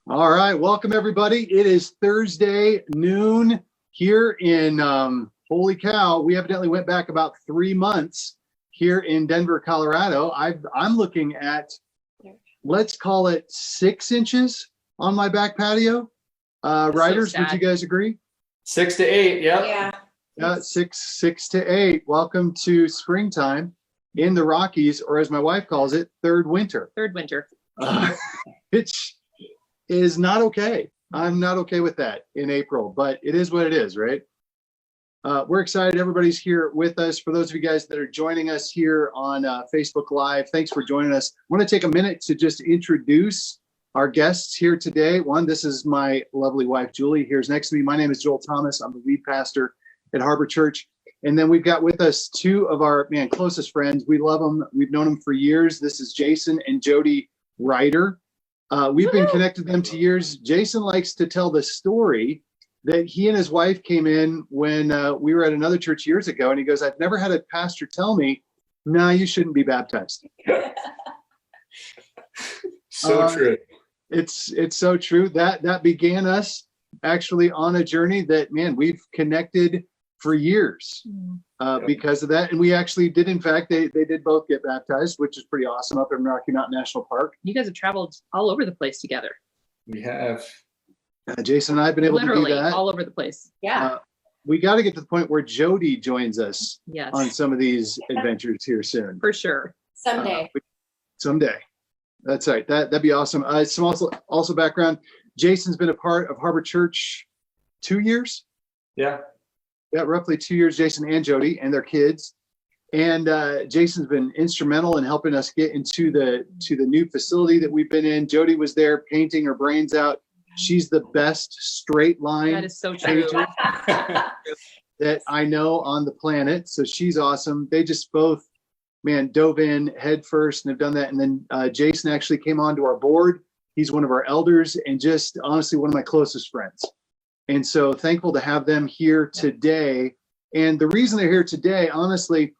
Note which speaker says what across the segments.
Speaker 1: All right, welcome everybody. It is Thursday noon here in, holy cow, we evidently went back about 3 months here in Denver, Colorado. I'm looking at, let's call it 6 inches on my back patio. Riders, would you guys agree?
Speaker 2: 6 to 8,
Speaker 3: Yeah.
Speaker 1: Yeah, six to 8. Welcome to springtime in the Rockies, or as my wife calls it, third winter.
Speaker 3: Third winter.
Speaker 1: Which is not okay. I'm not okay with that in April, but it is what it is, right? We're excited. Everybody's here with us. For those of you guys that are joining us here on Facebook Live, thanks for joining us. I want to take a minute to just introduce our guests here today. One, this is my lovely wife, Julie. Here's next to me. My name is Joel Thomas. I'm the lead pastor at Harbor Church. And then we've got with us 2 of our closest friends. We love them. We've known them for years. This is Jason and Jodi Reiter. We've been connected to them to years. Jason likes to tell the story that he and his wife came in when we were at another church years ago. And he goes, I've never had a pastor tell me, no, you shouldn't be baptized.
Speaker 2: So true.
Speaker 1: It's so true. That began us actually on a journey that, man, we've connected for years because of that. And we actually did, in fact, they did both get baptized, which is pretty awesome up in Rocky Mountain National Park.
Speaker 3: You guys have traveled all over the place together.
Speaker 2: We have.
Speaker 1: Jason and I have been able to do that.
Speaker 3: All over the place. Yeah.
Speaker 1: We got to get to the point where Jodi joins us
Speaker 3: Yes.
Speaker 1: on some of these adventures here soon.
Speaker 3: For sure.
Speaker 4: Someday.
Speaker 1: Someday. That's right. That'd be awesome. Some also background. Jason's been a part of Harbor Church 2 years.
Speaker 2: Yeah.
Speaker 1: Yeah, roughly 2 years, Jason and Jodi and their kids. And Jason's been instrumental in helping us get into the new facility that we've been in. Jodi was there painting her brains out. She's the best straight line
Speaker 3: That is so true.
Speaker 1: painter that I know on the planet. So she's awesome. They just both, dove in head first and have done that. And then Jason actually came onto our board. He's one of our elders and just honestly one of my closest friends. And so thankful to have them here today. And the reason they're here today, honestly,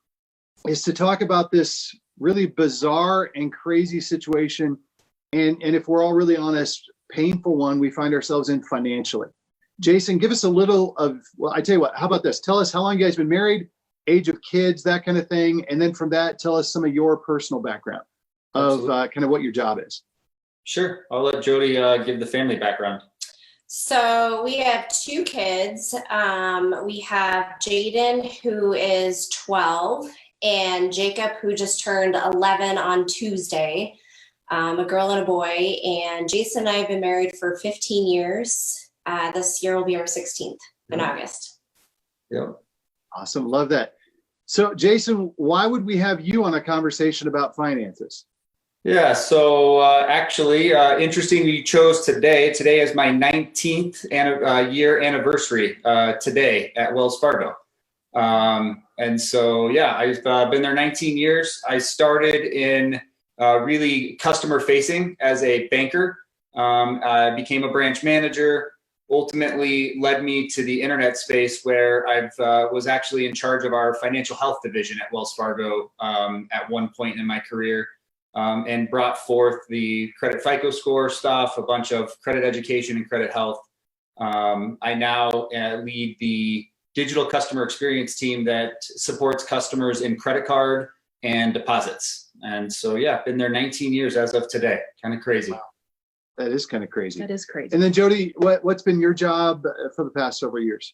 Speaker 1: is to talk about this really bizarre and crazy situation. And if we're all really honest, painful one we find ourselves in financially. Jason, give us a little of, well, I tell you what, how about this? Tell us how long you guys been married, age of kids, that kind of thing. And then from that, tell us some of your personal background of kind of what your job is.
Speaker 2: Sure. I'll let Jodi give the family background.
Speaker 4: So we have 2 kids. We have Jaden, who is 12, and Jacob, who just turned 11 on Tuesday. A girl and a boy. And Jason and I have been married for 15 years. This year will be our 16th in August.
Speaker 2: Yep.
Speaker 1: Awesome. Love that. So Jason, why would we have you on a conversation about finances?
Speaker 2: Yeah. So actually, interesting you chose today. Today is my 19th year anniversary today at Wells Fargo. And so, yeah, I've been there 19 years. I started in really customer facing as a banker. I became a branch manager, ultimately led me to the internet space where I was actually in charge of our financial health division at Wells Fargo at one point in my career, and brought forth the credit FICO score stuff, a bunch of credit education and credit health. I now lead the digital customer experience team that supports customers in credit card and deposits. And so, yeah, been there 19 years as of today. Kind of crazy.
Speaker 1: Wow. That is kind of crazy.
Speaker 3: That is crazy.
Speaker 1: And then Jodi, what's been your job for the past several years?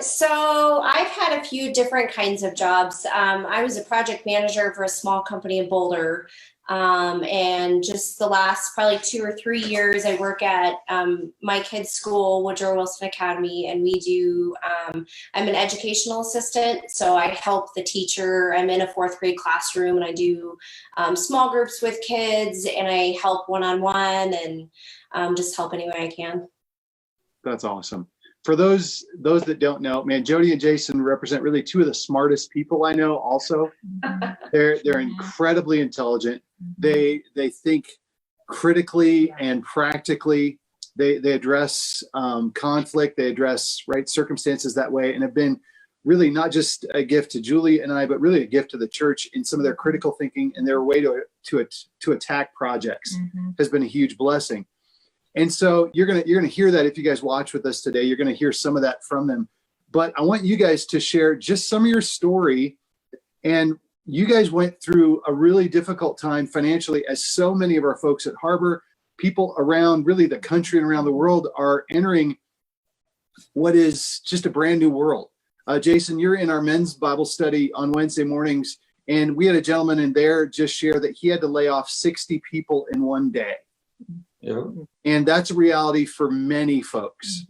Speaker 4: So I've had a few different kinds of jobs. I was a project manager for a small company in Boulder. And just the last probably 2 or 3 years, I work at my kids' school, Woodrow Wilson Academy, and we do, I'm an educational assistant, so I help the teacher. I'm in a 4th grade classroom, and I do small groups with kids, and I help one-on-one, and just help any way I can.
Speaker 1: That's awesome. For those that don't know, Jodi and Jason represent really 2 of the smartest people I know also. They're incredibly intelligent. They think critically and practically. They address conflict. They address circumstances that way, and have been really not just a gift to Julie and I, but really a gift to the church in some of their critical thinking and their way to attack projects has been a huge blessing. And so you're gonna hear that if you guys watch with us today. You're gonna hear some of that from them. But I want you guys to share just some of your story. And you guys went through a really difficult time financially, as so many of our folks at Harbor, people around really the country and around the world are entering what is just a brand new world. Jason, you're in our men's Bible study on Wednesday mornings, and we had a gentleman in there just share that he had to lay off 60 people in one day.
Speaker 2: Yeah.
Speaker 1: And that's a reality for many folks.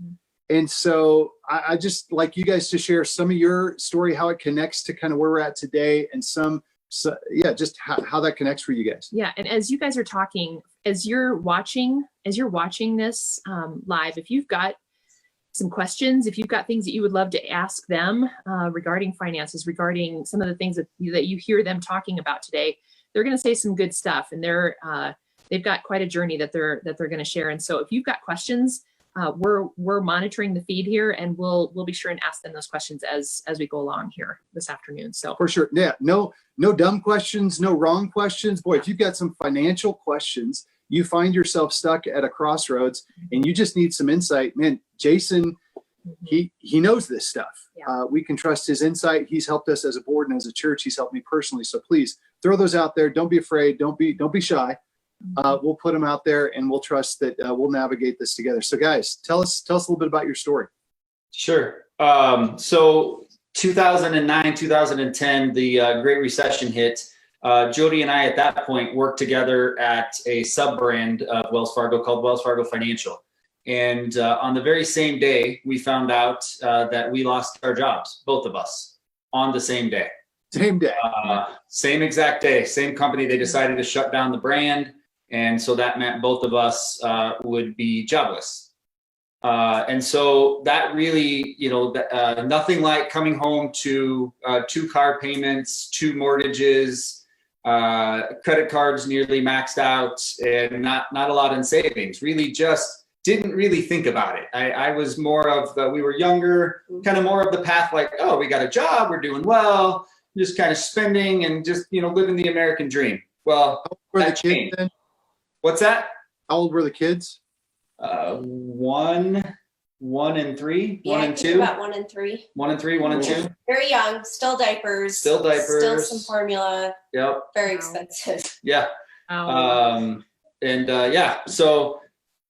Speaker 1: And so I just like you guys to share some of your story, how it connects to kind of where we're at today, and just how that connects for you guys.
Speaker 3: Yeah. And as you guys are talking, as you're watching this live, if you've got some questions, if you've got things that you would love to ask them regarding finances, regarding some of the things that you hear them talking about today, they're going to say some good stuff, and they've got quite a journey that they're going to share. And so if you've got questions, we're monitoring the feed here, and we'll be sure and ask them those questions as we go along here this afternoon. So
Speaker 1: for sure. Yeah. No dumb questions, no wrong questions. Boy, if you've got some financial questions, you find yourself stuck at a crossroads and you just need some insight, man, Jason, he knows this stuff.
Speaker 3: Yeah.
Speaker 1: We can trust his insight. He's helped us as a board and as a church. He's helped me personally. So please throw those out there. Don't be afraid. Don't be shy. We'll put them out there, and we'll trust that we'll navigate this together. So guys, tell us a little bit about your story.
Speaker 2: Sure. So 2009, 2010, the Great Recession hit. Jodi and I at that point worked together at a sub brand of Wells Fargo called Wells Fargo Financial. And on the very same day, we found out that we lost our jobs, both of us, on the same day.
Speaker 1: Same day.
Speaker 2: Same exact day, same company. They decided to shut down the brand. And so that meant both of us would be jobless. And so that really, nothing like coming home to 2 car payments, 2 mortgages, credit cards nearly maxed out, and not a lot in savings. Really just didn't really think about it. I was more of we were younger, kind of more of the path like, oh, we got a job, we're doing well, just kind of spending and just, living the American dream. Well, that changed. What's that?
Speaker 1: How old were the kids?
Speaker 2: 1 and 3,
Speaker 4: Yeah,
Speaker 2: 1 and 2.
Speaker 4: About 1 and 3.
Speaker 2: 1 and 3, 1 and 2.
Speaker 4: Very young, still diapers.
Speaker 2: Still diapers.
Speaker 4: Still some formula.
Speaker 2: Yep.
Speaker 4: Very expensive.
Speaker 2: Yeah. So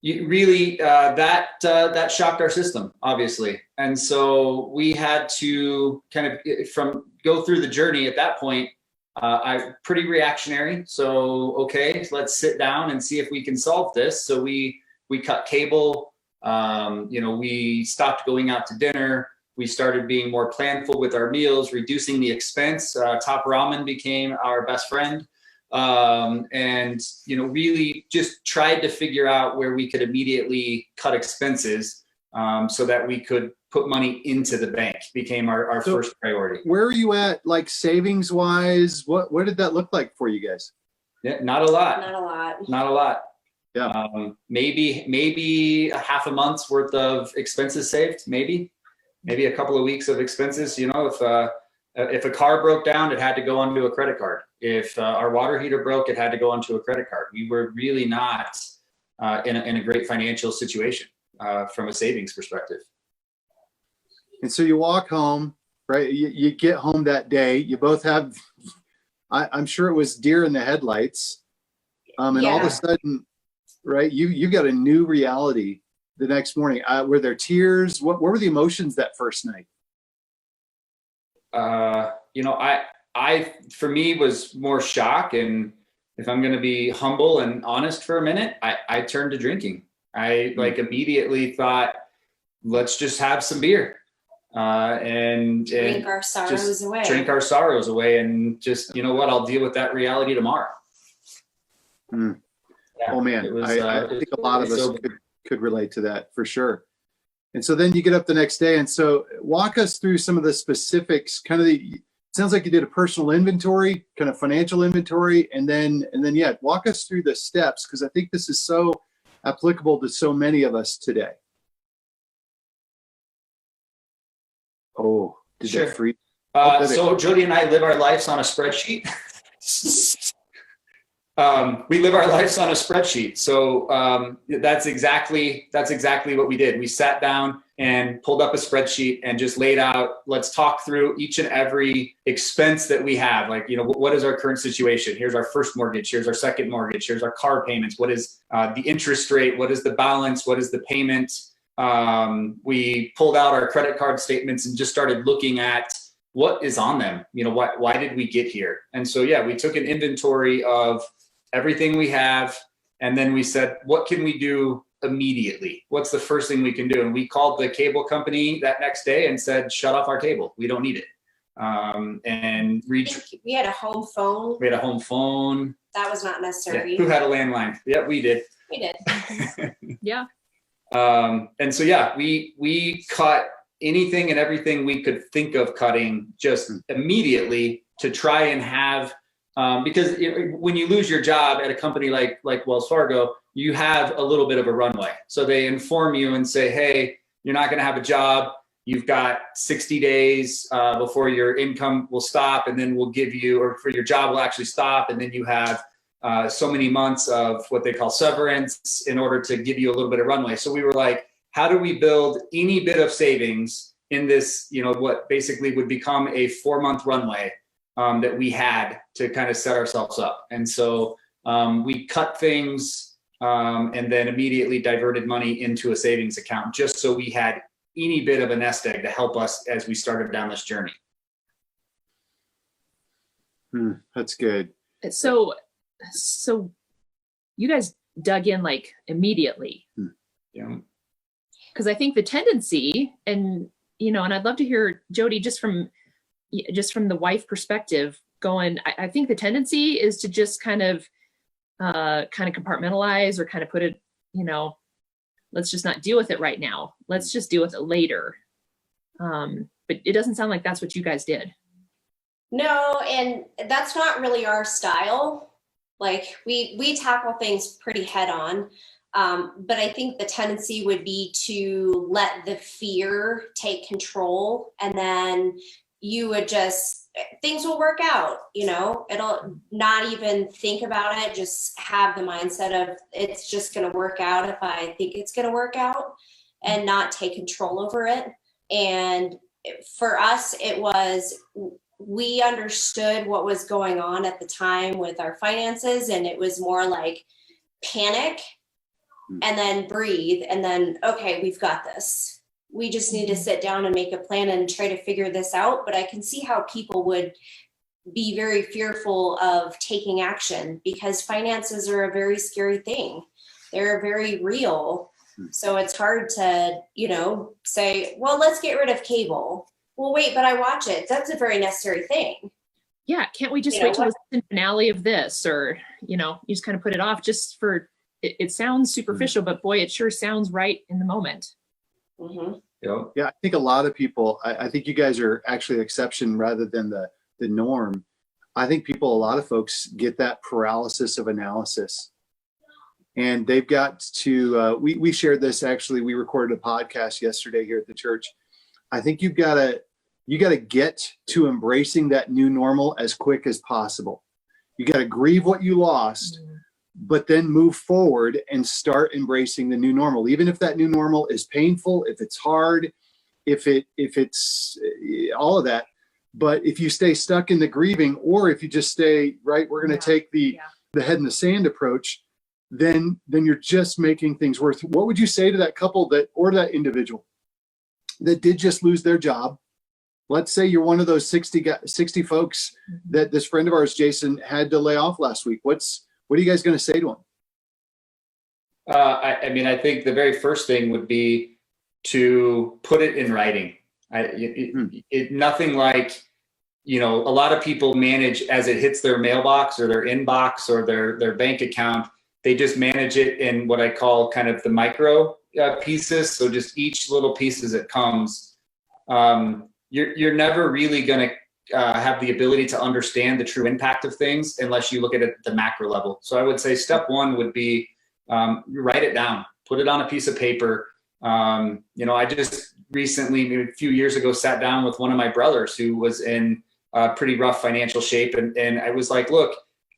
Speaker 2: you really that shocked our system, obviously, and so we had to kind of go through the journey. At that point, I'm pretty reactionary. So okay, let's sit down and see if we can solve this. So we cut cable. We stopped going out to dinner. We started being more planful with our meals, reducing the expense. Top Ramen became our best friend. Really just tried to figure out where we could immediately cut expenses so that we could put money into the bank became our first priority.
Speaker 1: Where are you at, like savings wise? What did that look like for you guys?
Speaker 2: Yeah, not a lot.
Speaker 4: Not a lot.
Speaker 1: Yeah.
Speaker 2: Maybe a half a month's worth of expenses saved, maybe a couple of weeks of expenses. If a car broke down, it had to go onto a credit card. If our water heater broke, it had to go onto a credit card. We were really not in a great financial situation from a savings perspective.
Speaker 1: And so you walk home, right? You get home that day. You both have, I'm sure it was deer in the headlights. And all of a sudden, right, you've got a new reality the next morning. Were there tears? What were the emotions that first night?
Speaker 2: For me was more shock. And if I'm going to be humble and honest for a minute, I turned to drinking. I immediately thought, let's just have some beer. And
Speaker 4: drink our sorrows away.
Speaker 2: Drink our sorrows away, and just, I'll deal with that reality tomorrow.
Speaker 1: Mm. Yeah, oh man, I think a lot of us could relate to that for sure. And so then you get up the next day, and so walk us through some of the specifics. It sounds like you did a personal inventory, kind of financial inventory, and then walk us through the steps, because I think this is so applicable to so many of us today. Oh, did
Speaker 2: sure.
Speaker 1: that freeze?
Speaker 2: So Jodi and I live our lives on a spreadsheet. we live our lives on a spreadsheet. So that's exactly what we did. We sat down and pulled up a spreadsheet and just laid out, let's talk through each and every expense that we have. Like, what is our current situation? Here's our first mortgage. Here's our second mortgage. Here's our car payments. What is the interest rate? What is the balance? What is the payment? We pulled out our credit card statements and just started looking at what is on them. Why did we get here? And so, yeah, we took an inventory of everything we have. And then we said, what can we do immediately? What's the first thing we can do? And we called the cable company that next day and said, shut off our cable. We don't need it. And
Speaker 4: We had a home phone.
Speaker 2: We had a home phone.
Speaker 4: That was not necessary.
Speaker 2: Yeah. Who had a landline? Yeah, we did.
Speaker 4: We did.
Speaker 3: Yeah.
Speaker 2: And so, yeah, we cut anything and everything we could think of cutting just immediately to try and have, because when you lose your job at a company like Wells Fargo, you have a little bit of a runway. So they inform you and say, hey, you're not going to have a job. You've got 60 days before your income will stop, and then we'll give you, or for your job will actually stop. And then you have so many months of what they call severance in order to give you a little bit of runway. So we were like, how do we build any bit of savings in this, what basically would become a 4-month runway that we had to kind of set ourselves up. And so we cut things and then immediately diverted money into a savings account just so we had any bit of a nest egg to help us as we started down this journey.
Speaker 1: That's good.
Speaker 3: So you guys dug in like immediately.
Speaker 2: Yeah.
Speaker 3: Because I think the tendency, and I'd love to hear Jodi just from the wife perspective going, I think the tendency is to just kind of compartmentalize or kind of put it, let's just not deal with it right now. Let's just deal with it later. But it doesn't sound like that's what you guys did.
Speaker 4: No, and that's not really our style. Like we tackle things pretty head on. But I think the tendency would be to let the fear take control, and then you would things will work out, it'll not even think about it, just have the mindset of it's just going to work out if I think it's going to work out, and not take control over it. And for us, it was, we understood what was going on at the time with our finances, and it was more like panic and then breathe, and then, okay, we've got this. We just need to sit down and make a plan and try to figure this out. But I can see how people would be very fearful of taking action, because finances are a very scary thing. They're very real. So it's hard to, say, well, let's get rid of cable. Well, wait, but I watch it. That's a very necessary thing.
Speaker 3: Yeah. Can't we just wait till the season finale of this? Or, you just kind of put it off just for, it sounds superficial, but boy, it sure sounds right in the moment.
Speaker 4: Mm-hmm.
Speaker 1: Yeah, I think a lot of people, I think you guys are actually the exception rather than the norm. I think a lot of folks get that paralysis of analysis, and they've got to, we shared this, actually, we recorded a podcast yesterday here at the church. I think you got to get to embracing that new normal as quick as possible. You got to grieve what you lost, but then move forward and start embracing the new normal. Even if that new normal is painful, if it's hard, if it's all of that. But if you stay stuck in the grieving, or if you just stay, right, we're going to take the head in the sand approach, then you're just making things worse. What would you say to that couple or that individual that did just lose their job? Let's say you're one of those 60 folks that this friend of ours, Jason, had to lay off last week. What are you guys going to say to him?
Speaker 2: I think the very first thing would be to put it in writing. Nothing like, a lot of people manage as it hits their mailbox or their inbox or their bank account. They just manage it in what I call kind of the micro pieces. So just each little piece as it comes. You're never really going to have the ability to understand the true impact of things unless you look at it at the macro level. So I would say step one would be write it down, put it on a piece of paper. I just recently, maybe a few years ago, sat down with one of my brothers who was in pretty rough financial shape. And I was like, look,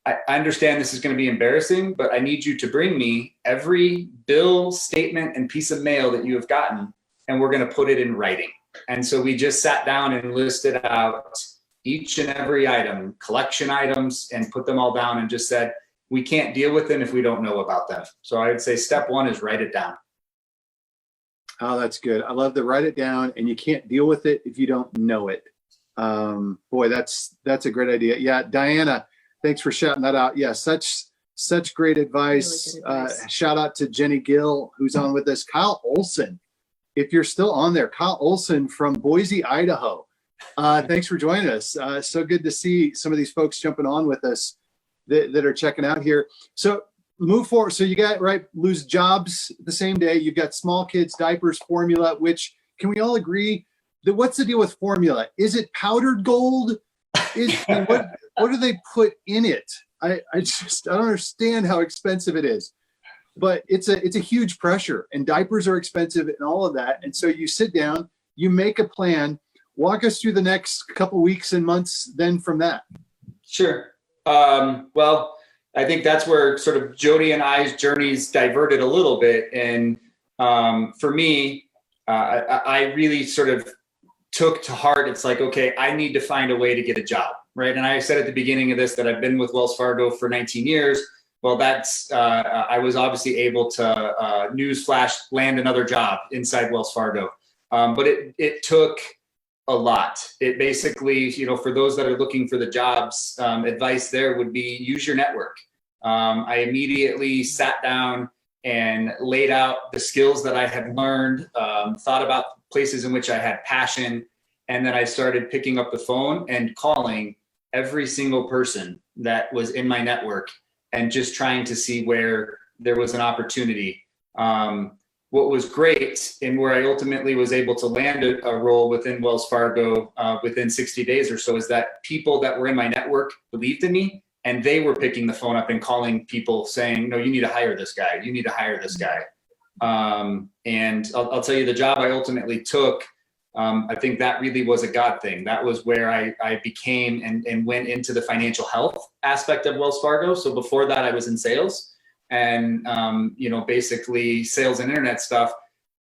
Speaker 2: I understand this is going to be embarrassing, but I need you to bring me every bill, statement, and piece of mail that you have gotten, and we're going to put it in writing. And so we just sat down and listed out each and every item, collection items, and put them all down and just said, we can't deal with them if we don't know about them. So I would say step one is write it down.
Speaker 1: Oh, that's good. I love to write it down, and you can't deal with it if you don't know it. Boy, that's a great idea. Yeah, Diana, thanks for shouting that out. Yeah, such great advice.
Speaker 3: Really good advice.
Speaker 1: Shout out to Jenny Gill, who's on with us. Kyle Olson, if you're still on there, Kyle Olson from Boise, Idaho. Thanks for joining us. So good to see some of these folks jumping on with us that are checking out here. So move forward. So you got, right, lose jobs the same day. You've got small kids, diapers, formula, which can we all agree that what's the deal with formula? Is it powdered gold? What do they put in it? I don't understand how expensive it is, but it's a huge pressure, and diapers are expensive and all of that. And so you sit down, you make a plan. Walk us through the next couple weeks and months then from that.
Speaker 2: Sure. Well, I think that's where sort of Jodi and I's journeys diverted a little bit. And for me, I really sort of took to heart, it's like, okay, I need to find a way to get a job, right? And I said at the beginning of this that I've been with Wells Fargo for 19 years. Well, that's, I was obviously able to, newsflash, land another job inside Wells Fargo. But it took a lot. It basically, for those that are looking for the jobs, advice there would be use your network. I immediately sat down and laid out the skills that I had learned, thought about places in which I had passion, and then I started picking up the phone and calling every single person that was in my network and just trying to see where there was an opportunity. What was great and where I ultimately was able to land a role within Wells Fargo within 60 days or so is that people that were in my network believed in me, and they were picking the phone up and calling people saying, no, you need to hire this guy. You need to hire this guy. And I'll tell you, the job I ultimately took, I think that really was a God thing. That was where I became and went into the financial health aspect of Wells Fargo. So before that, I was in sales. And, basically sales and internet stuff.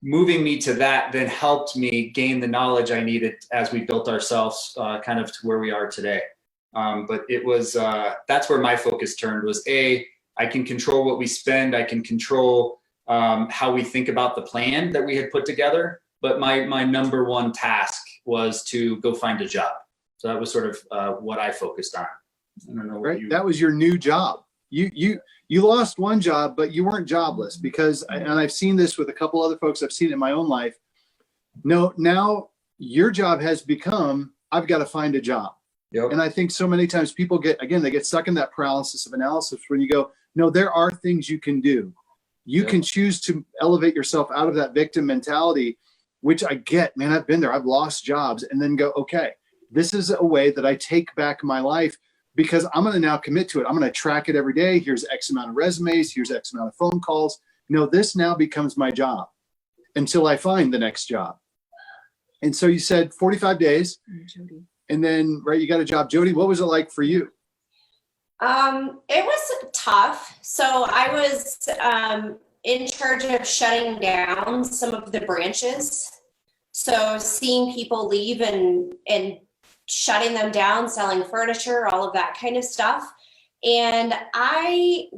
Speaker 2: Moving me to that then helped me gain the knowledge I needed as we built ourselves kind of to where we are today. But it was, that's where my focus turned was I can control what we spend. I can control how we think about the plan that we had put together. But my number one task was to go find a job. So that was sort of what I focused on. I don't know.
Speaker 1: Right. That was your new job. You lost one job, but you weren't jobless because, and I've seen this with a couple other folks, I've seen it in my own life. No, now your job has become, I've got to find a job.
Speaker 2: Yep.
Speaker 1: And I think so many times people they get stuck in that paralysis of analysis when you go, no, there are things you can do. You can choose to elevate yourself out of that victim mentality, which I get, man, I've been there. I've lost jobs, and then go, okay, this is a way that I take back my life. Because I'm going to now commit to it. I'm going to track it every day. Here's X amount of resumes. Here's X amount of phone calls. This now becomes my job until I find the next job. And so you said 45 days.
Speaker 3: Jodi.
Speaker 1: And then, right, you got a job. Jodi, what was it like for you?
Speaker 4: It was tough. So I was in charge of shutting down some of the branches. So seeing people leave and shutting them down, selling furniture, all of that kind of stuff. And I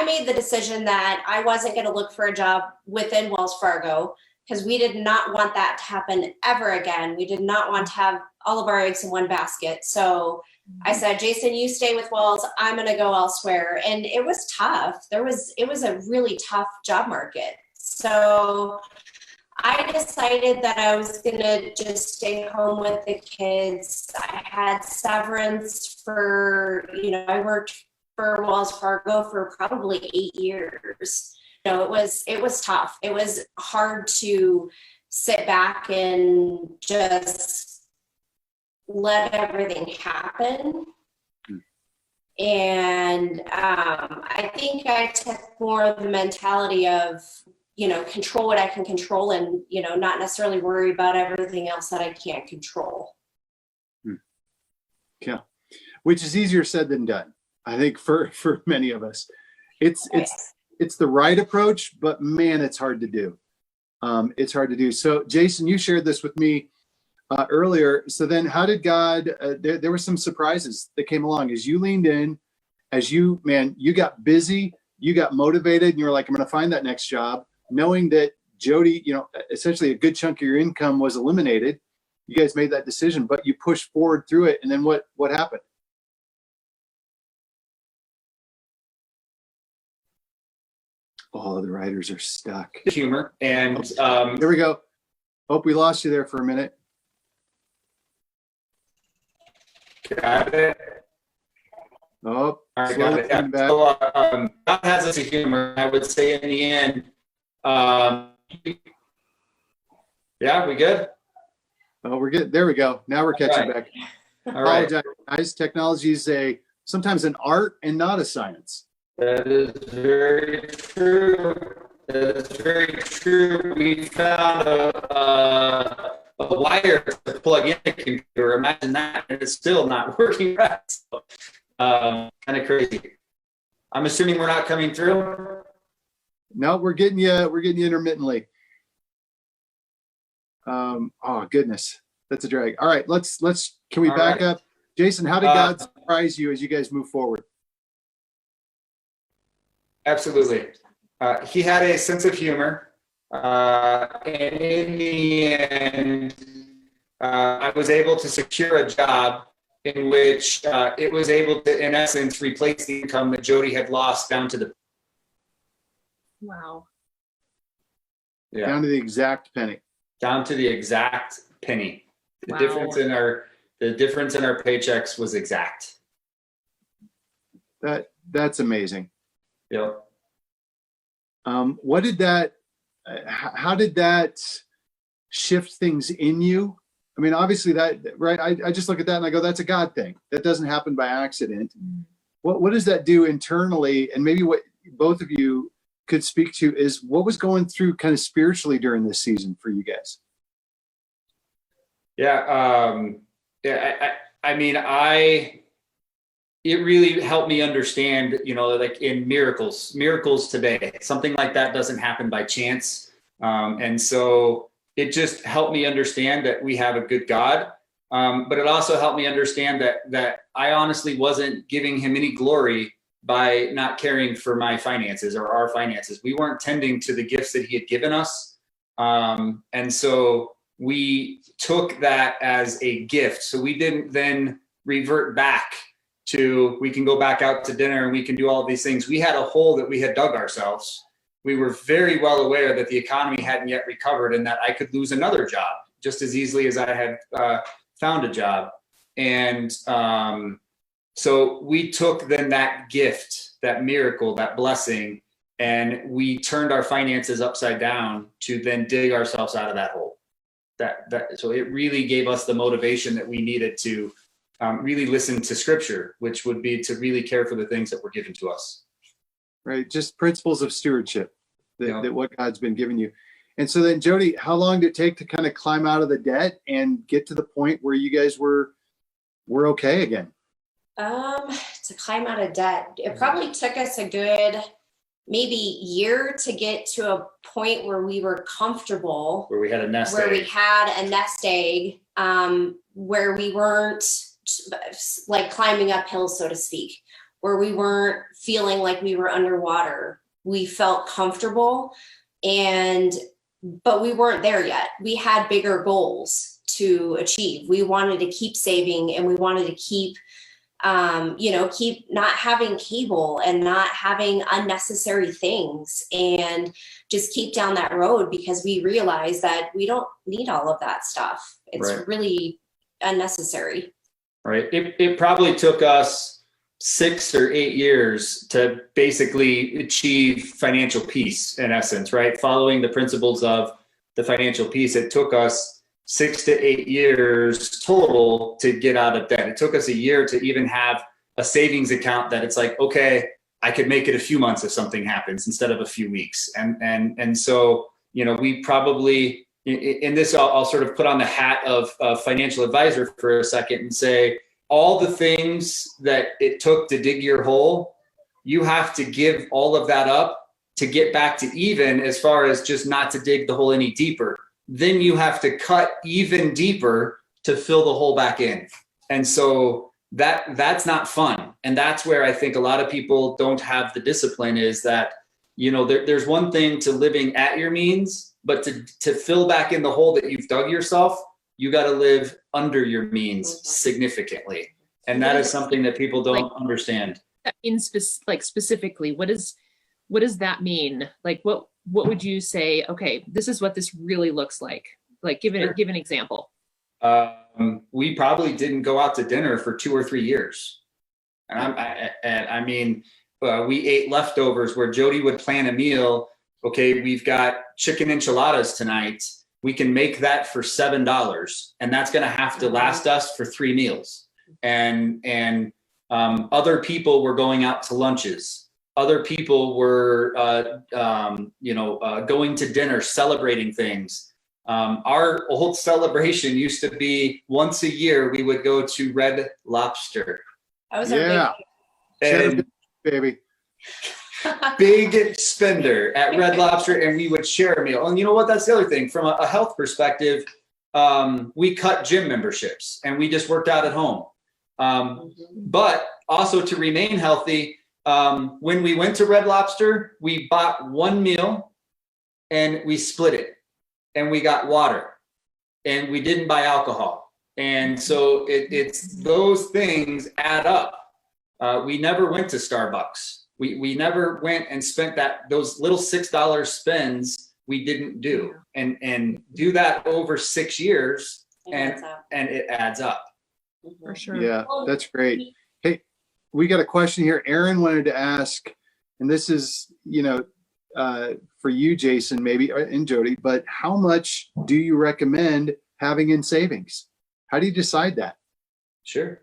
Speaker 4: made the decision that I wasn't going to look for a job within Wells Fargo because we did not want that to happen ever again. We did not want to have all of our eggs in one basket. So I said, Jason, you stay with Wells. I'm going to go elsewhere. And it was tough. It was a really tough job market. So I decided that I was going to just stay home with the kids. I had severance for, I worked for Wells Fargo for probably 8 years. It was tough. It was hard to sit back and just let everything happen. And I think I took more of the mentality of, control what I can control and, not necessarily worry about everything else that I can't control.
Speaker 1: Yeah. Which is easier said than done. I think for many of us, it's the right approach, but man, it's hard to do. It's hard to do. So Jason, you shared this with me earlier. So then how did God, there were some surprises that came along as you leaned in, as you got busy, you got motivated, and you were like, I'm going to find that next job, knowing that Jodi, essentially a good chunk of your income was eliminated. You guys made that decision, but you pushed forward through it. And then what happened? Oh, the writers are stuck.
Speaker 2: Humor. And
Speaker 1: there we go. Hope we lost you there for a minute.
Speaker 2: Got it.
Speaker 1: Oh,
Speaker 2: All right,
Speaker 1: slowly
Speaker 2: got it. Yeah.
Speaker 1: coming back.
Speaker 2: So, God has us a humor. I would say in the end, yeah, we good?
Speaker 1: Oh, we're good. There we go. Now we're catching back.
Speaker 2: All right.
Speaker 1: Apologize, guys. Technology is sometimes an art and not a science.
Speaker 2: That is very true. That is very true. We found a wire to plug in a computer. Imagine that, and it's still not working right. So, kind of crazy. I'm assuming we're not coming through.
Speaker 1: No, we're getting you. We're getting you intermittently. Oh goodness, that's a drag. All right, let's. Can we back up, Jason? How did God surprise you as you guys move forward?
Speaker 2: Absolutely. He had a sense of humor. And in the end, I was able to secure a job in which it was able to, in essence, replace the income that Jodi had lost down to the.
Speaker 3: Wow.
Speaker 2: Yeah.
Speaker 1: Down to the exact penny.
Speaker 2: Down to the exact penny. The
Speaker 3: Wow.
Speaker 2: difference in our paychecks was exact.
Speaker 1: That's amazing.
Speaker 2: Yep.
Speaker 1: What did that? How did that shift things in you? I mean, obviously that, right? I just look at that and I go, that's a God thing. That doesn't happen by accident. What does that do internally? And maybe what both of you could speak to is what was going through kind of spiritually during this season for you guys?
Speaker 2: Yeah. It really helped me understand, like in miracles today, something like that doesn't happen by chance. And so it just helped me understand that we have a good God. But it also helped me understand that I honestly wasn't giving him any glory by not caring for my finances or our finances. We weren't tending to the gifts that he had given us. And so we took that as a gift. So we didn't then revert back to, we can go back out to dinner and we can do all these things. We had a hole that we had dug ourselves. We were very well aware that the economy hadn't yet recovered and that I could lose another job just as easily as I had found a job. And so we took then that gift, that miracle, that blessing, and we turned our finances upside down to then dig ourselves out of that hole. So it really gave us the motivation that we needed to really listen to scripture, which would be to really care for the things that were given to us.
Speaker 1: Right. Just principles of stewardship that what God's been giving you. And so then Jodi, how long did it take to kind of climb out of the debt and get to the point where you guys were okay again?
Speaker 4: To climb out of debt, it probably took us a good maybe year to get to a point where we were comfortable,
Speaker 2: Where we had a nest
Speaker 4: where we
Speaker 2: egg.
Speaker 4: had a nest egg, where we weren't like climbing uphill, so to speak, where we weren't feeling like we were underwater. We felt comfortable, but we weren't there yet. We had bigger goals to achieve. We wanted to keep saving, and we wanted to keep not having cable and not having unnecessary things, and just keep down that road, because we realized that we don't need all of that stuff. It's really unnecessary.
Speaker 2: Right. It probably took us 6 or 8 years to basically achieve financial peace, in essence, right? Following the principles of the financial peace, it took us 6 to 8 years total to get out of debt. It took us a year to even have a savings account that it's like, okay, I could make it a few months if something happens instead of a few weeks. And so, we probably, in this, I'll sort of put on the hat of financial advisor for a second and say, all the things that it took to dig your hole, you have to give all of that up to get back to even, as far as just not to dig the hole any deeper. Then you have to cut even deeper to fill the hole back in. And so that's not fun. And that's where I think a lot of people don't have the discipline, is that, you know, there's one thing to living at your means, but to fill back in the hole that you've dug yourself, you got to live under your means significantly. And that is something that people don't understand.
Speaker 3: Specifically, what does that mean? Like, what would you say? Okay, this is what this really looks like. Like, give an example.
Speaker 2: We probably didn't go out to dinner for 2 or 3 years. I mean, we ate leftovers where Jodi would plan a meal. Okay, we've got chicken enchiladas tonight. We can make that for $7, and that's going to have to last us for 3 meals. And other people were going out to lunches. Other people were, going to dinner, celebrating things. Our old celebration used to be once a year, we would go to Red Lobster.
Speaker 4: I was
Speaker 2: baby. Big spender at Red Lobster, and we would share a meal. And you know what? That's the other thing. From a health perspective, we cut gym memberships and we just worked out at home. But also to remain healthy, when we went to Red Lobster, we bought one meal and we split it, and we got water, and we didn't buy alcohol. And so it's those things add up. We never went to Starbucks. We never went and spent those little $6 spends we didn't do, and do that over 6 years, and it adds up.
Speaker 3: For sure.
Speaker 1: Yeah, that's great. Hey, we got a question here. Aaron wanted to ask, and this is, for you, Jason, maybe, and Jodi, but how much do you recommend having in savings? How do you decide that?
Speaker 2: Sure.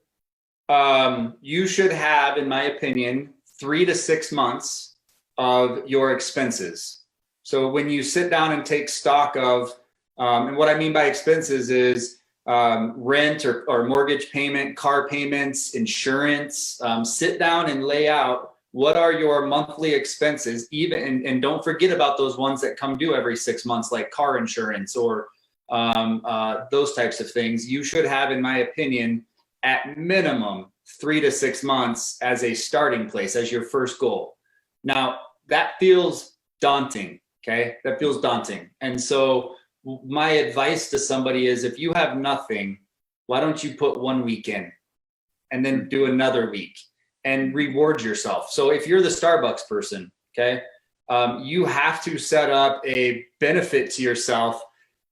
Speaker 2: You should have, in my opinion, 3 to 6 months of your expenses. So when you sit down and take stock of, and what I mean by expenses is rent or mortgage payment, car payments, insurance, sit down and lay out what are your monthly expenses, and don't forget about those ones that come due every 6 months, like car insurance or those types of things. You should have, in my opinion, at minimum 3 to 6 months as a starting place, as your first goal. Now, that feels daunting, okay? That feels daunting. And so my advice to somebody is, if you have nothing, why don't you put 1 week in and then do another week and reward yourself? So if you're the Starbucks person, okay, you have to set up a benefit to yourself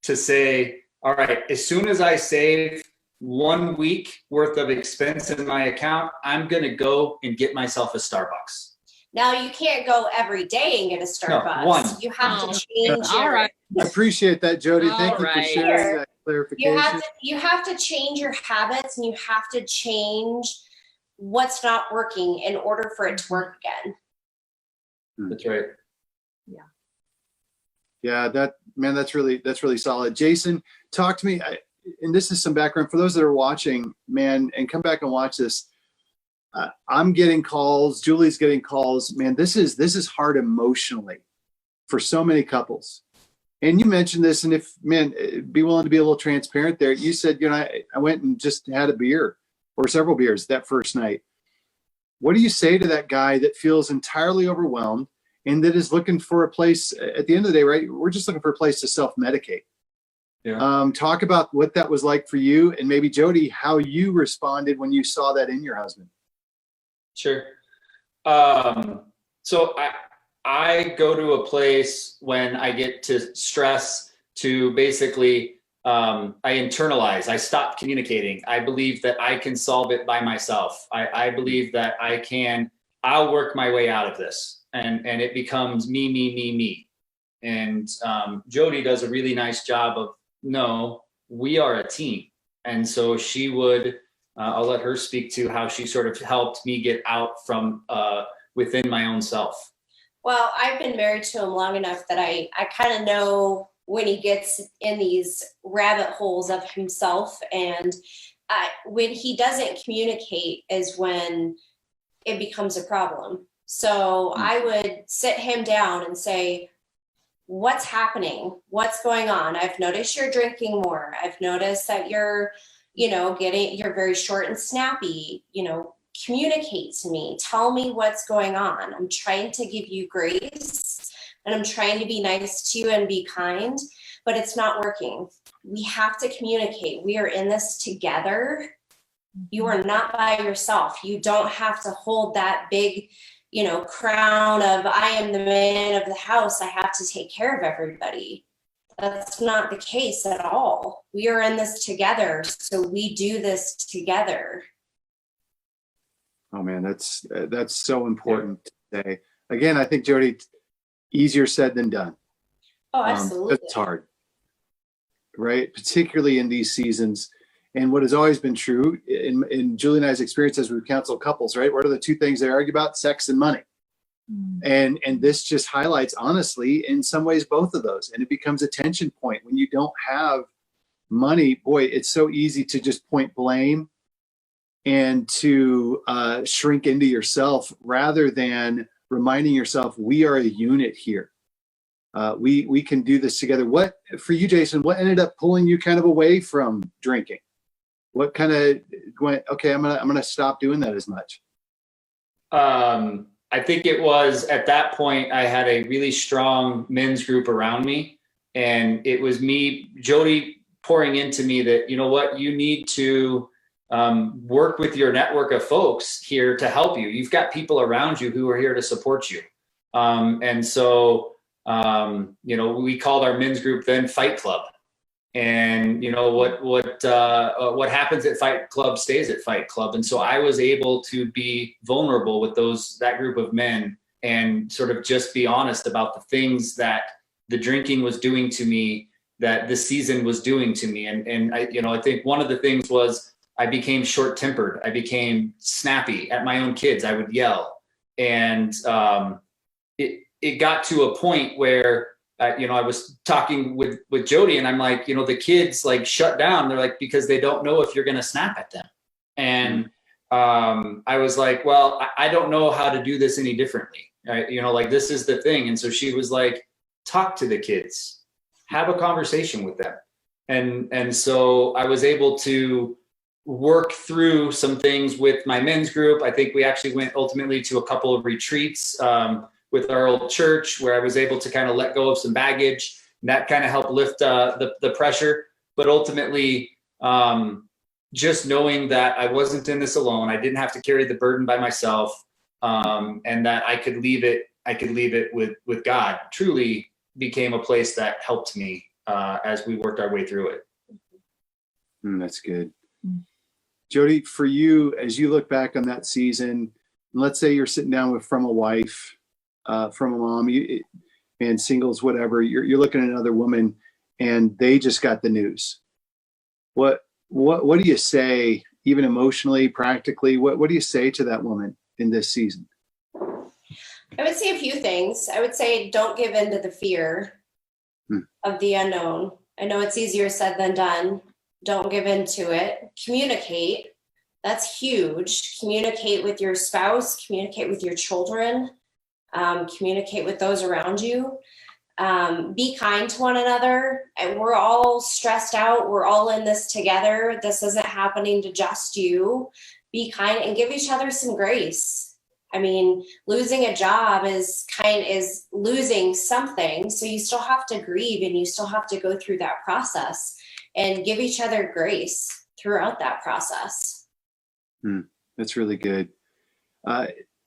Speaker 2: to say, all right, as soon as I save 1 week worth of expense in my account, I'm going to go and get myself a Starbucks.
Speaker 4: Now, you can't go every day and get a Starbucks.
Speaker 2: No, one.
Speaker 4: You have to change
Speaker 3: All right.
Speaker 1: I appreciate that, Jodi. Thank you for
Speaker 3: Alright.
Speaker 1: sharing that clarification.
Speaker 4: You have to change your habits, and you have to change what's not working in order for it to work again.
Speaker 2: That's right.
Speaker 1: Yeah, that's really solid. Jason, talk to me. And this is some background for those that are watching, man, and come back and watch this. I'm getting calls. Julie's getting calls. Man, this is hard emotionally for so many couples. And you mentioned this, and be willing to be a little transparent there. You said, I went and just had a beer or several beers that first night. What do you say to that guy that feels entirely overwhelmed and that is looking for a place at the end of the day, right? We're just looking for a place to self-medicate. Yeah. Talk about what that was like for you, and maybe Jodi, how you responded when you saw that in your husband.
Speaker 2: Sure. So I go to a place when I get to stress to basically, I internalize, I stop communicating. I believe that I can solve it by myself. I believe that I'll work my way out of this, and it becomes me. And Jodi does a really nice job of, no, we are a team. And so she would, I'll let her speak to how she sort of helped me get out from within my own self.
Speaker 4: Well, I've been married to him long enough that I kind of know when he gets in these rabbit holes of himself. And when he doesn't communicate is when it becomes a problem. So I would sit him down and say, what's happening? What's going on? I've noticed you're drinking more. I've noticed that you're very short and snappy. Communicate to me. Tell me what's going on. I'm trying to give you grace and I'm trying to be nice to you and be kind, but it's not working. We have to communicate. We are in this together. You are not by yourself. You don't have to hold that big, crown of I am the man of the house. I have to take care of everybody. That's not the case at all. We are in this together. So we do this together.
Speaker 1: Oh man, that's so important to say. Again, I think, Jodi, easier said than done.
Speaker 4: Oh, absolutely.
Speaker 1: It's hard, right? Particularly in these seasons. And what has always been true in Julie and I's experience as we've counseled couples, right? What are the two things they argue about? Sex and money. And this just highlights, honestly, in some ways, both of those. And it becomes a tension point when you don't have money. Boy, it's so easy to just point blame and to shrink into yourself rather than reminding yourself we are a unit here. We can do this together. What for you, Jason? What ended up pulling you kind of away from drinking? What kind of went? Okay, I'm gonna stop doing that as much.
Speaker 2: I think it was at that point I had a really strong men's group around me, and it was me, Jodi, pouring into me that you need to work with your network of folks here to help you. You've got people around you who are here to support you. And so, we called our men's group then Fight Club. And what happens at Fight Club stays at Fight Club. And so I was able to be vulnerable with that group of men and sort of just be honest about the things that the drinking was doing to me, that the season was doing to me. And I think one of the things was I became short-tempered. I became snappy at my own kids. I would yell. And it got to a point where, I was talking with Jodi and I'm like, the kids like shut down. They're like, because they don't know if you're going to snap at them. And I was like, well, I don't know how to do this any differently. Right? This is the thing. And so she was like, talk to the kids, have a conversation with them. And so I was able to work through some things with my men's group. I think we actually went ultimately to a couple of retreats with our old church where I was able to kind of let go of some baggage, and that kind of helped lift the pressure. But ultimately, just knowing that I wasn't in this alone, I didn't have to carry the burden by myself, and that I could leave it with God, truly became a place that helped me as we worked our way through it.
Speaker 1: That's good. Jodi, for you, as you look back on that season, and let's say you're sitting down from a wife, from a mom, and singles, whatever, you're looking at another woman and they just got the news. What do you say, even emotionally, practically, what do you say to that woman in this season?
Speaker 4: I would say a few things. I would say, don't give in to the fear of the unknown. I know it's easier said than done. Don't give in to it. Communicate. That's huge. Communicate with your spouse, communicate with your children, communicate with those around you. Be kind to one another. And we're all stressed out. We're all in this together. This isn't happening to just you. Be kind and give each other some grace. I mean, losing a job is losing something. So you still have to grieve and you still have to go through that process and give each other grace throughout that process.
Speaker 1: That's really good.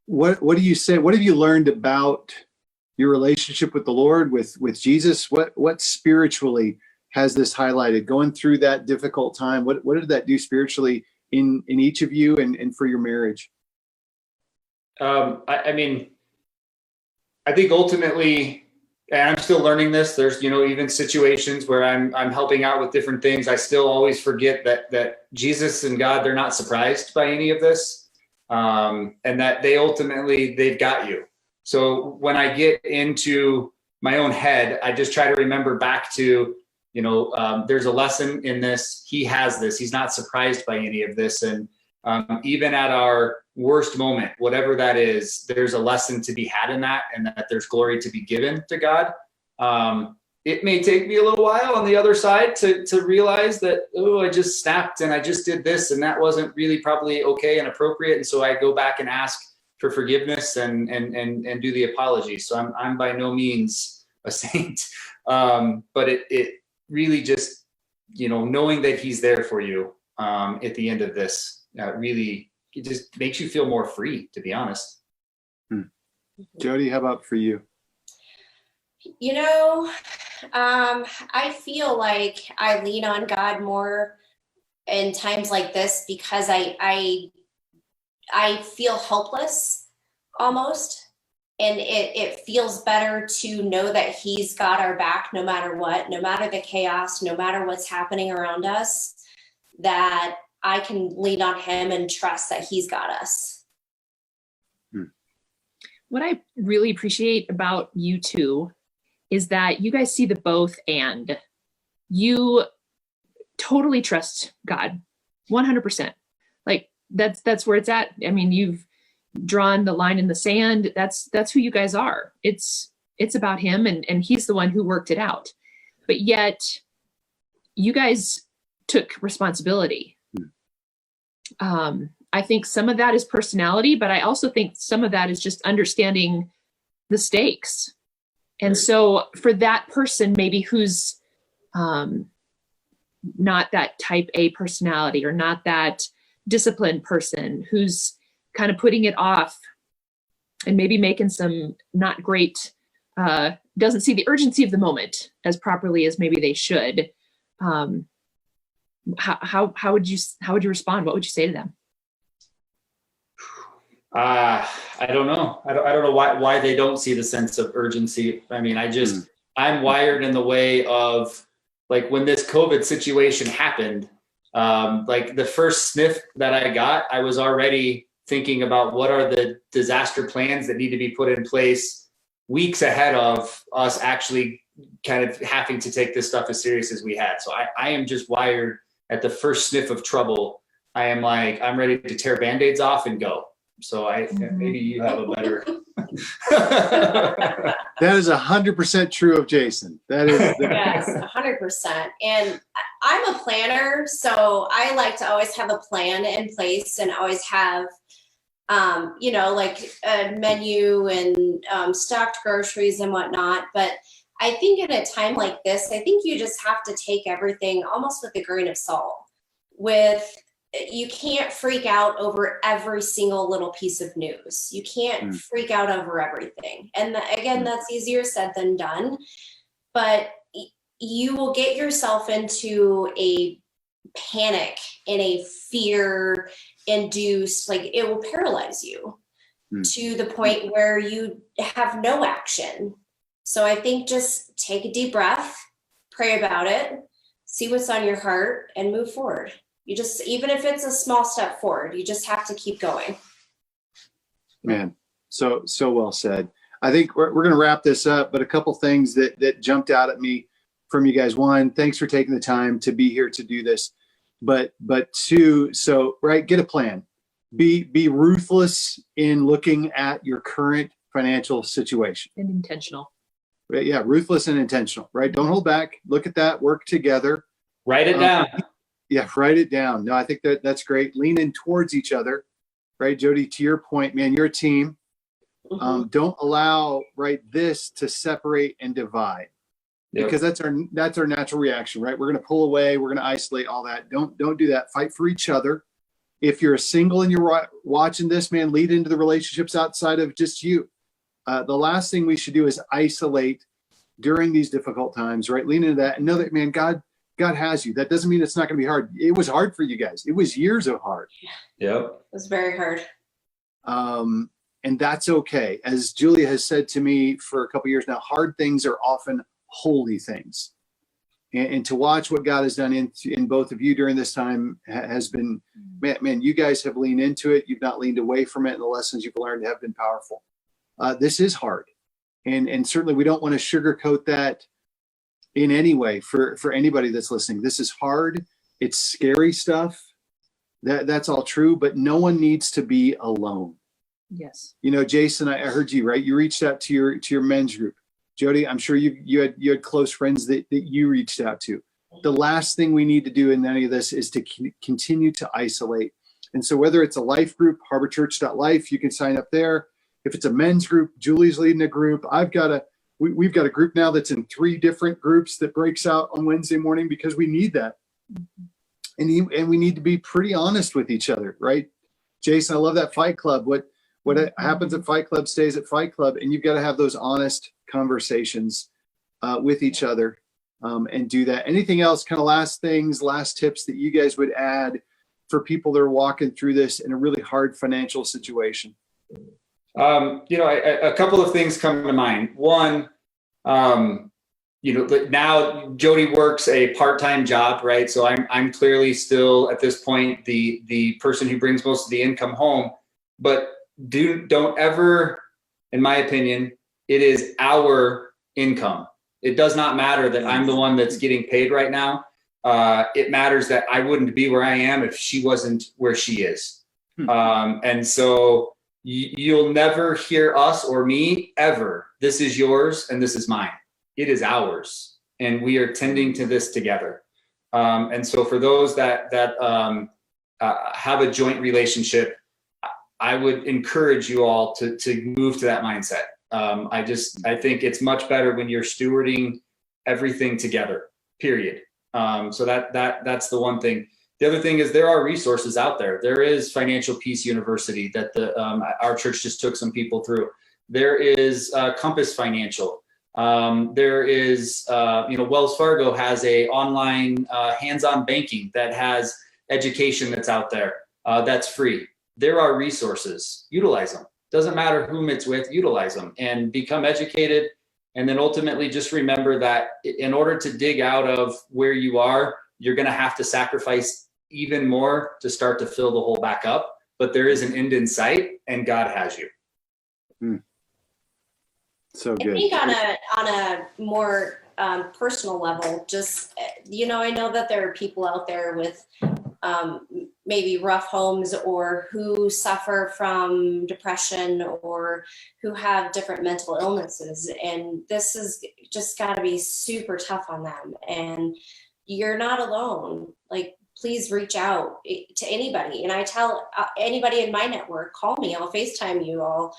Speaker 1: What do you say? What have you learned about your relationship with the Lord, with Jesus? What spiritually has this highlighted going through that difficult time? What did that do spiritually in each of you and for your marriage?
Speaker 2: I mean, I think ultimately, and I'm still learning this, there's, even situations where I'm helping out with different things. I still always forget that Jesus and God, they're not surprised by any of this. And that they've got you. So when I get into my own head, I just try to remember back to, there's a lesson in this. He has this. He's not surprised by any of this. And even at our worst moment, whatever that is, there's a lesson to be had in that, and that there's glory to be given to God. It may take me a little while on the other side to realize that, I just snapped and I just did this, and that wasn't really probably okay and appropriate. And so I go back and ask for forgiveness and do the apology. So I'm by no means a saint. But it really just, knowing that he's there for you at the end of this, really, it just makes you feel more free, to be honest.
Speaker 1: Jodi, how about for you?
Speaker 4: I feel like I lean on God more in times like this because I feel helpless almost. And it feels better to know that he's got our back no matter what, no matter the chaos, no matter what's happening around us, that I can lean on him and trust that he's got us.
Speaker 3: What I really appreciate about you two is that you guys see the both, and you totally trust God 100%. Like that's where it's at. I mean, you've drawn the line in the sand. That's who you guys are. It's about him, and he's the one who worked it out. But yet you guys took responsibility. I think some of that is personality, but I also think some of that is just understanding the stakes. And so for that person, maybe who's not that type A personality, or not that disciplined person, who's kind of putting it off and maybe making some not great, doesn't see the urgency of the moment as properly as maybe they should. How would you respond? What would you say to them?
Speaker 2: I don't know. I don't know why they don't see the sense of urgency. I mean, I'm wired in the way of, like, when this COVID situation happened, like the first sniff that I got, I was already thinking about what are the disaster plans that need to be put in place weeks ahead of us actually kind of having to take this stuff as serious as we had. So I am just wired at the first sniff of trouble. I am like, I'm ready to tear Band-Aids off and go. So maybe you have a better.
Speaker 1: That is 100% true of Jason. That is.
Speaker 4: Yes, 100%. And I'm a planner, so I like to always have a plan in place and always have, like a menu and stocked groceries and whatnot. But I think in a time like this, I think you just have to take everything almost with a grain of salt. You can't freak out over every single little piece of news. You can't freak out over everything. And again, that's easier said than done. But you will get yourself into a panic and a fear induced, like it will paralyze you to the point where you have no action. So I think just take a deep breath, pray about it, see what's on your heart, and move forward. You just, even if it's a small step forward, you just have to keep going.
Speaker 1: Man, so well said. I think we're going to wrap this up, but a couple things that jumped out at me from you guys. One, thanks for taking the time to be here to do this. But two, get a plan. Be ruthless in looking at your current financial situation.
Speaker 3: And intentional.
Speaker 1: Right? Yeah, ruthless and intentional, right? Don't hold back. Look at that, work together.
Speaker 2: Write it down.
Speaker 1: Yeah, write it down. No, I think that's great. Lean in towards each other, right? Jodi, to your point, man, you're a team. Don't allow this to separate and divide, because that's our natural reaction, right? We're going to pull away. We're going to isolate all that. Don't do that. Fight for each other. If you're a single and you're watching this, man, lead into the relationships outside of just you. The last thing we should do is isolate during these difficult times, right? Lean into that and know that, man, God has you. That doesn't mean it's not going to be hard. It was hard for you guys. It was years of hard.
Speaker 2: Yep.
Speaker 4: It was very hard.
Speaker 1: And that's okay. As Julia has said to me for a couple of years now, hard things are often holy things. And to watch what God has done in both of you during this time has been, man, you guys have leaned into it. You've not leaned away from it. And the lessons you've learned have been powerful. This is hard. And certainly we don't want to sugarcoat that in any way for anybody that's listening. This is hard. It's scary stuff. That's all true, but no one needs to be alone.
Speaker 3: Yes.
Speaker 1: You know, Jason, I heard you, right? You reached out to your men's group. Jodi, I'm sure you had close friends that you reached out to. The last thing we need to do in any of this is to continue to isolate. And so whether it's a life group, harborchurch.life, you can sign up there. If it's a men's group, Julie's leading a group. We've got a group now that's in 3 different groups that breaks out on Wednesday morning because we need that. And we need to be pretty honest with each other, right? Jason, I love that Fight Club. What happens at Fight Club stays at Fight Club, and you've got to have those honest conversations with each other and do that. Anything else, kind of last tips that you guys would add for people that are walking through this in a really hard financial situation?
Speaker 2: A couple of things come to mind. One, now Jodi works a part-time job, right? So I'm clearly still at this point the person who brings most of the income home. But don't ever, in my opinion, it is our income. It does not matter that I'm the one that's getting paid right now. It matters that I wouldn't be where I am if she wasn't where she is. And so you'll never hear us or me ever, this is yours and this is mine. It is ours, and we are tending to this together. And so for those that have a joint relationship, I would encourage you all to move to that mindset. I think it's much better when you're stewarding everything together, period. So that's the one thing. The other thing is there are resources out there. There is Financial Peace University that our church just took some people through. There is Compass Financial. There is, Wells Fargo has a online hands-on banking that has education that's out there that's free. There are resources. Utilize them. Doesn't matter whom it's with, utilize them and become educated. And then ultimately just remember that in order to dig out of where you are, you're going to have to sacrifice even more to start to fill the hole back up. But there is an end in sight, and God has you.
Speaker 1: So good.
Speaker 4: I think on a more personal level, just, I know that there are people out there with maybe rough homes or who suffer from depression or who have different mental illnesses. And this is just got to be super tough on them. And you're not alone. Like, please reach out to anybody. And I tell anybody in my network, call me, I'll FaceTime you, I'll,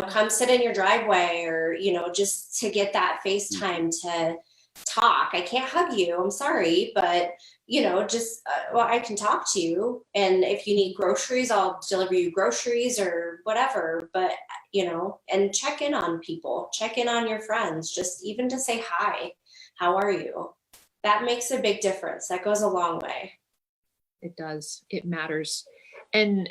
Speaker 4: come sit in your driveway or, just to get that FaceTime to talk. I can't hug you, I'm sorry, but I can talk to you. And if you need groceries, I'll deliver you groceries or whatever, but and check in on people, check in on your friends, just even to say hi, how are you? That makes a big difference. That goes a long way.
Speaker 3: It does. It matters. And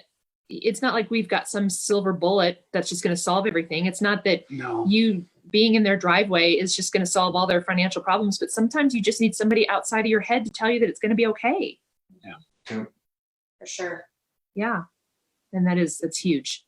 Speaker 3: it's not like we've got some silver bullet that's just going to solve everything. It's not that you being in their driveway is just going to solve all their financial problems, but sometimes you just need somebody outside of your head to tell you that it's going to be okay.
Speaker 1: Yeah.
Speaker 4: For sure.
Speaker 3: Yeah. And that's huge.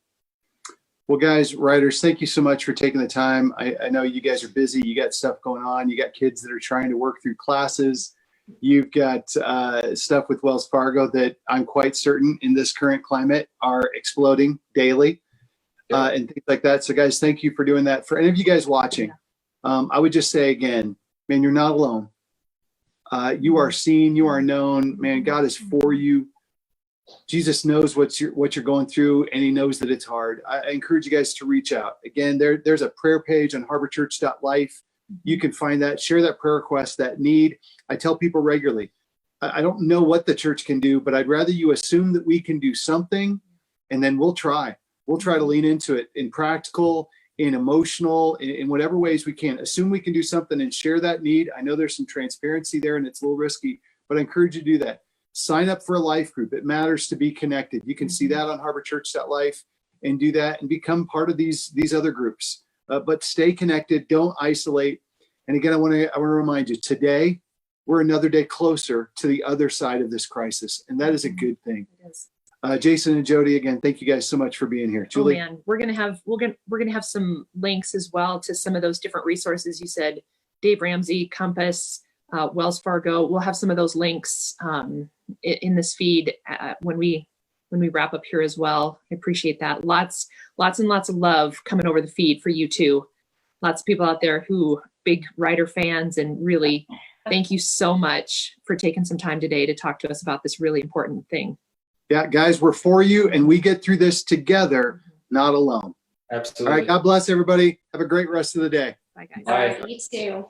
Speaker 1: Well, guys, writers, thank you so much for taking the time. I know you guys are busy. You got stuff going on. You got kids that are trying to work through classes. You've got stuff with Wells Fargo that I'm quite certain in this current climate are exploding daily and things like that. So guys, thank you for doing that. For any of you guys watching, I would just say again, man, you're not alone. You are seen, you are known, man, God is for you. Jesus knows what you're going through, and he knows that it's hard. I encourage you guys to reach out. Again, there's a prayer page on harborchurch.life. You can find that, share that prayer request, that need. I tell people regularly, I don't know what the church can do, but I'd rather you assume that we can do something, and then we'll try. We'll try to lean into it in practical, in emotional, in whatever ways we can. Assume we can do something and share that need. I know there's some transparency there, and it's a little risky, but I encourage you to do that. Sign up for a life group. It matters to be connected. You can see that on harborchurch.life and do that and become part of these other groups. But stay connected. Don't isolate. And again, I want to remind you, today, we're another day closer to the other side of this crisis. And that is a good thing.
Speaker 3: It is.
Speaker 1: Jason and Jodi, again, thank you guys so much for being here. Julie?
Speaker 3: Oh man, we're gonna have some links as well to some of those different resources you said Dave Ramsey, Compass, Wells Fargo. We'll have some of those links in this feed when we wrap up here as well. I appreciate that. Lots and lots of love coming over the feed for you too. Lots of people out there who big Reiter fans, and really thank you so much for taking some time today to talk to us about this really important thing.
Speaker 1: Yeah, guys, we're for you, and we get through this together, not alone.
Speaker 2: Absolutely.
Speaker 1: All right, God bless everybody. Have a great rest of the day.
Speaker 3: Bye, guys.
Speaker 4: All right, you too.